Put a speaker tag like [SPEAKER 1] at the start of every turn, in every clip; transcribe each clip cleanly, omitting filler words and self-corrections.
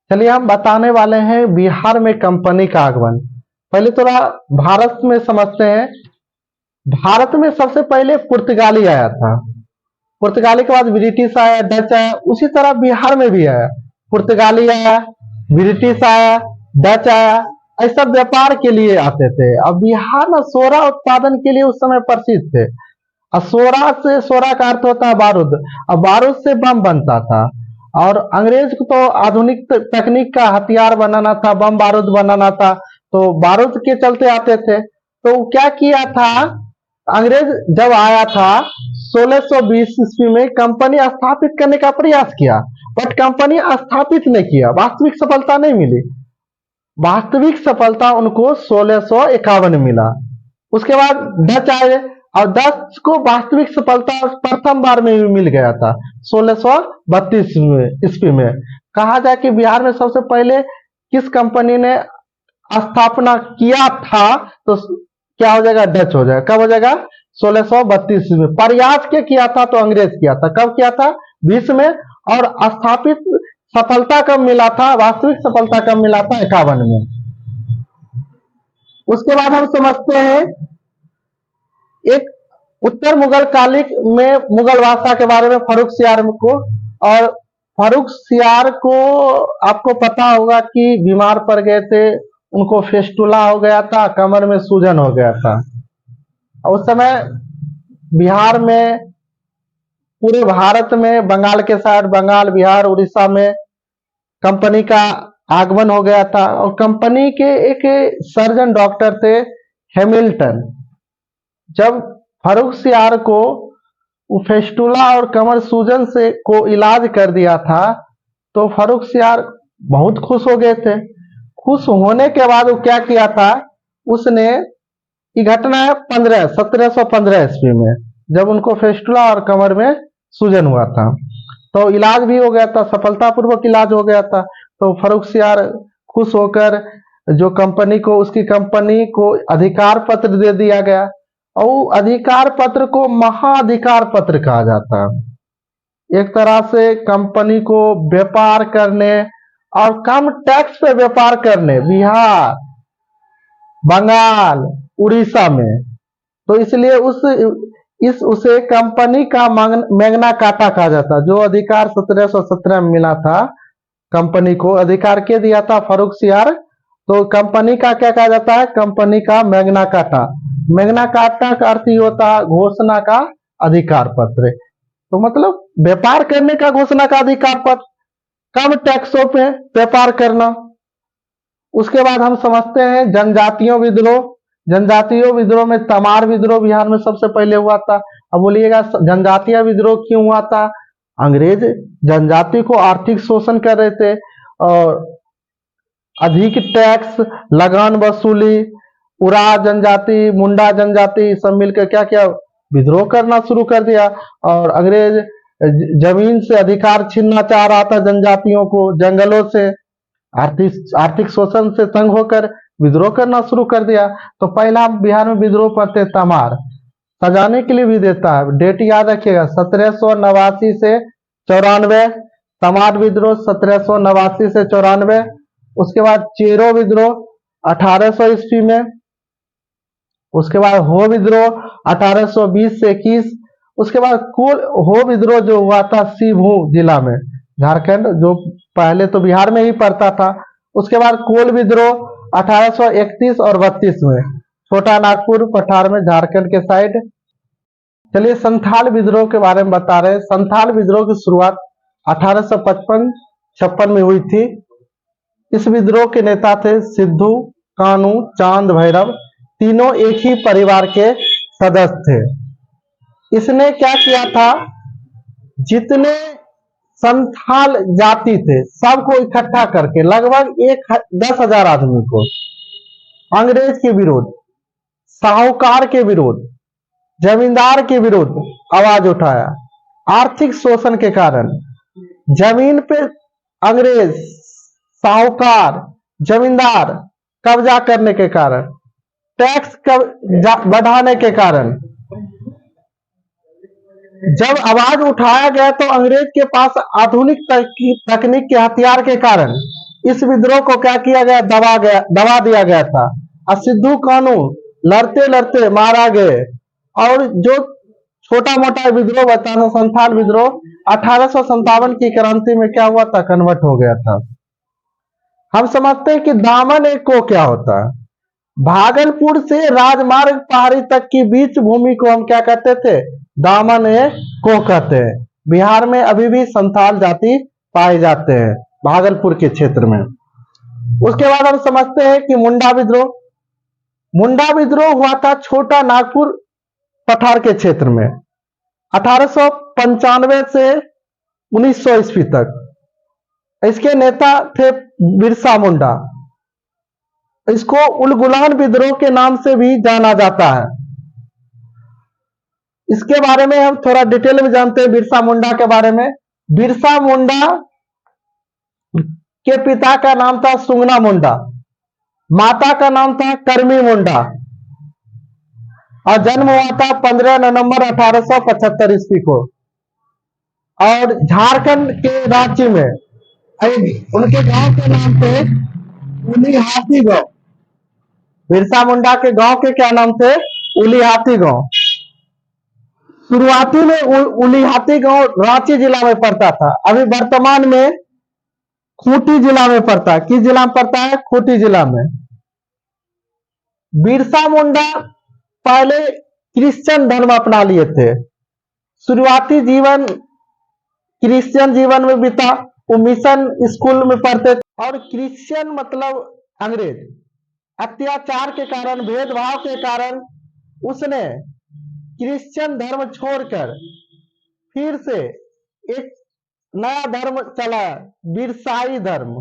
[SPEAKER 1] चलिए हम बताने वाले हैं बिहार में कंपनी का आगमन। पहले थोड़ा भारत में समझते हैं। भारत में सबसे पहले पुर्तगाली आया था। पुर्तगाली के बाद ब्रिटिश आया, डच आया। उसी तरह बिहार में भी आया, पुर्तगाली आया, ब्रिटिश आया, डच आया। ऐसा व्यापार के लिए आते थे। अब बिहार में सोरा उत्पादन के लिए उस समय प्रसिद्ध थे। और सोरा से, सोरा का अर्थ होता है बारूद। अब बारूद से बम बनता था। और अंग्रेज को तो आधुनिक तकनीक का हथियार बनाना था, बम बारूद बनाना था, तो बारूद के चलते आते थे। तो क्या किया था अंग्रेज जब आया था 1620 ईस्वी में, कंपनी स्थापित करने का प्रयास किया, बट कंपनी स्थापित नहीं किया, वास्तविक सफलता नहीं मिली। वास्तविक सफलता उनको 1651 में मिला। उसके बाद डच आए और डच को वास्तविक सफलता प्रथम बार में मिल गया था 1632 ईस्वी में। कहा जाए कि बिहार में सबसे पहले किस कंपनी ने स्थापना किया था, तो क्या हो जाएगा, डच हो जाएगा। कब हो जाएगा, 1632 में। प्रयास क्या किया था, तो अंग्रेज किया था। कब किया था, 20 में। और स्थापित सफलता कब मिला था, वास्तविक सफलता कब मिला था, 51 में। उसके बाद हम समझते हैं एक उत्तर मुगल कालिक में मुगल बादशाह के बारे में, फर्रुख सियार को। और फर्रुख सियार को आपको पता होगा कि बीमार पड़ गए थे, उनको फेस्टुला हो गया था, कमर में सूजन हो गया था। उस समय बिहार में, पूरे भारत में, बंगाल के साइड, बंगाल, बिहार, उड़ीसा में कंपनी का आगमन हो गया था। और कंपनी के एक सर्जन डॉक्टर थे, हैमिल्टन। जब फर्रुख सियार को फेस्टुला और कमर सूजन से को इलाज कर दिया था, तो फर्रुख सियार बहुत खुश हो गए थे। खुश होने के बाद वो क्या किया था, उसने, ये घटना है 1715 ईस्वी में, जब उनको फेस्टुला और कमर में सूजन हुआ था। तो इलाज भी हो गया था, सफलतापूर्वक इलाज हो गया था। तो फर्रुख सियार खुश होकर जो कंपनी को, उसकी कंपनी को अधिकार पत्र दे दिया गया। और अधिकार पत्र को महाधिकार पत्र कहा जाता है। एक तरह से कंपनी को व्यापार करने और कम टैक्स पे व्यापार करने, बिहार, बंगाल, उड़ीसा में, तो इसलिए उसे कंपनी का मैग्ना कार्टा कहा जाता। जो अधिकार 1717 में मिला था, कंपनी को अधिकार के दिया था फर्रुख सियार, तो कंपनी का क्या कहा जाता है, कंपनी का मैग्ना कार्टा। मैग्ना कार्टा का अर्थ ही होता है घोषणा का अधिकार पत्र। तो मतलब व्यापार करने का घोषणा का अधिकार पत्र, कम टैक्सों पे व्यापार करना। उसके बाद हम समझते हैं जनजातियों विद्रोह। जनजातीय विद्रोह में तमार विद्रोह बिहार में सबसे पहले हुआ था। अब बोलिएगा जनजातीय विद्रोह क्यों हुआ था, अंग्रेज जनजाति को आर्थिक शोषण कर रहे थे और अधिक टैक्स, लगान वसूली, उरा जनजाति, मुंडा जनजाति सब मिलकर क्या किया, विद्रोह करना शुरू कर दिया। और अंग्रेज जमीन से अधिकार छीनना चाह रहा था जनजातियों को, जंगलों से, आर्थिक शोषण से तंग होकर विद्रोह करना शुरू कर दिया। तो पहला बिहार में विद्रोह करते तमार, सजाने के लिए भी देता है, डेट याद रखिएगा, 1789 से 94 तमार विद्रोह, 1789 से 94। उसके बाद चेरो विद्रोह 1800 ईस्वी में। उसके बाद हो विद्रोह 1820 से 21। उसके बाद कुल हो विद्रोह जो हुआ था शिवहू जिला में, झारखंड, जो पहले तो बिहार में ही पड़ता था। उसके बाद कोल विद्रोह 1831 और 32 में, छोटा नागपुर, पठार में, झारखंड के साइड। चलिए संथाल विद्रोह के बारे में बता रहे हैं। संथाल विद्रोह की शुरुआत 1855-56 में हुई थी। इस विद्रोह के नेता थे सिद्धू, कानू, चांद भैरव, तीनों एक ही परिवार के सदस्य थे। इसने क्या किया था, जितने संथाल जाति थे सबको इकट्ठा करके, लगभग 10,000 आदमी को, अंग्रेज के विरोध, साहूकार के विरोध, जमींदार के विरुद्ध आवाज उठाया। आर्थिक शोषण के कारण, जमीन पे अंग्रेज, साहूकार, जमींदार कब्जा करने के कारण, टैक्स बढ़ाने के कारण, जब आवाज उठाया गया तो अंग्रेज के पास आधुनिक तकनीक के हथियार के कारण इस विद्रोह को क्या किया गया, दबा दिया गया था। और सिद्धू कानू लड़ते लड़ते मारा गए। और जो छोटा मोटा विद्रोह बताना, संथाल विद्रोह 1857 की क्रांति में क्या हुआ था, कन्वर्ट हो गया था। हम समझते हैं कि दामन एक को क्या होता है। भागलपुर से राजमार्ग पहाड़ी तक की बीच भूमि को हम क्या कहते थे, दामन एक को कहते हैं। बिहार में अभी भी संथाल जाति पाए जाते हैं, भागलपुर के क्षेत्र में। उसके बाद हम समझते हैं कि मुंडा विद्रोह। मुंडा विद्रोह हुआ था छोटा नागपुर पठार के क्षेत्र में 1895 से 1900 ईस्वी तक। इसके नेता थे बिरसा मुंडा। इसको उलगुलान विद्रोह के नाम से भी जाना जाता है। इसके बारे में हम थोड़ा डिटेल में जानते हैं बिरसा मुंडा के बारे में। बिरसा मुंडा के पिता का नाम था सुंगना मुंडा, माता का नाम था करमी मुंडा, और जन्म हुआ था 15 नवंबर 1875 ईस्वी को। और झारखंड के रांची में उनके गांव के नाम थे उलीहाती गांव। बिरसा मुंडा के गांव के क्या नाम थे, उलीहाती गांव। शुरुआती में उलीहाती गांव रांची जिला में पड़ता था। अभी वर्तमान में खूंटी जिला में पड़ता है। किस जिला में पड़ता है, खूंटी जिला में। बिरसा मुंडा पहले क्रिश्चियन धर्म अपना लिए थे। शुरुआती जीवन क्रिश्चियन जीवन में बीता। वो मिशन स्कूल में पढ़ते थे। और क्रिश्चियन मतलब अंग्रेज। अत्याचार के कारण, भेदभाव के कारण उसने क्रिश्चियन धर्म छोड़कर फिर से एक नया धर्म चला, बिरसाई धर्म।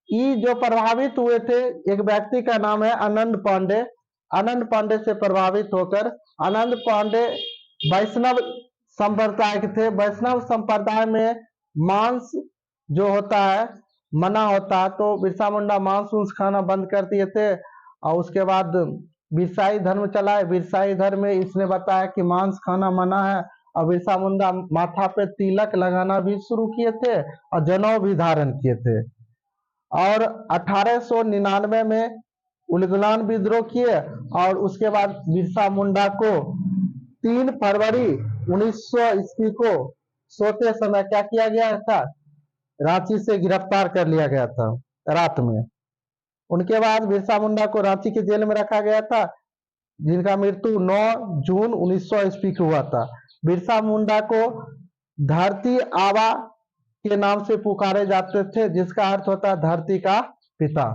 [SPEAKER 1] ये जो प्रभावित हुए थे, एक व्यक्ति का नाम है आनंद पांडे। आनंद पांडे से प्रभावित होकर, आनंद पांडे वैष्णव संप्रदाय के थे। वैष्णव संप्रदाय में मांस जो होता है मना होता है, तो बिरसा मुंडा मांस खाना बंद कर दिए थे। और उसके बाद बिरसाई धर्म चला है। बिरसाई धर्म में इसने बताया कि मांस खाना मना है। और बिरसा मुंडा माथा पे तिलक लगाना भी शुरू किए थे और जनेऊ भी धारण किए थे। और 1899 में उलगुलान विद्रोह किए। और उसके बाद बिरसा मुंडा को 3 फरवरी 1900 ईस्वी को सोते समय क्या किया गया था, रांची से गिरफ्तार कर लिया गया था रात में। उनके बाद बिरसा मुंडा को रांची के जेल में रखा गया था, जिनका मृत्यु 9 जून 1900 ईस्वी को हुआ था। बिरसा मुंडा को धरती आबा के नाम से पुकारे जाते थे, जिसका अर्थ होता है धरती का पिता।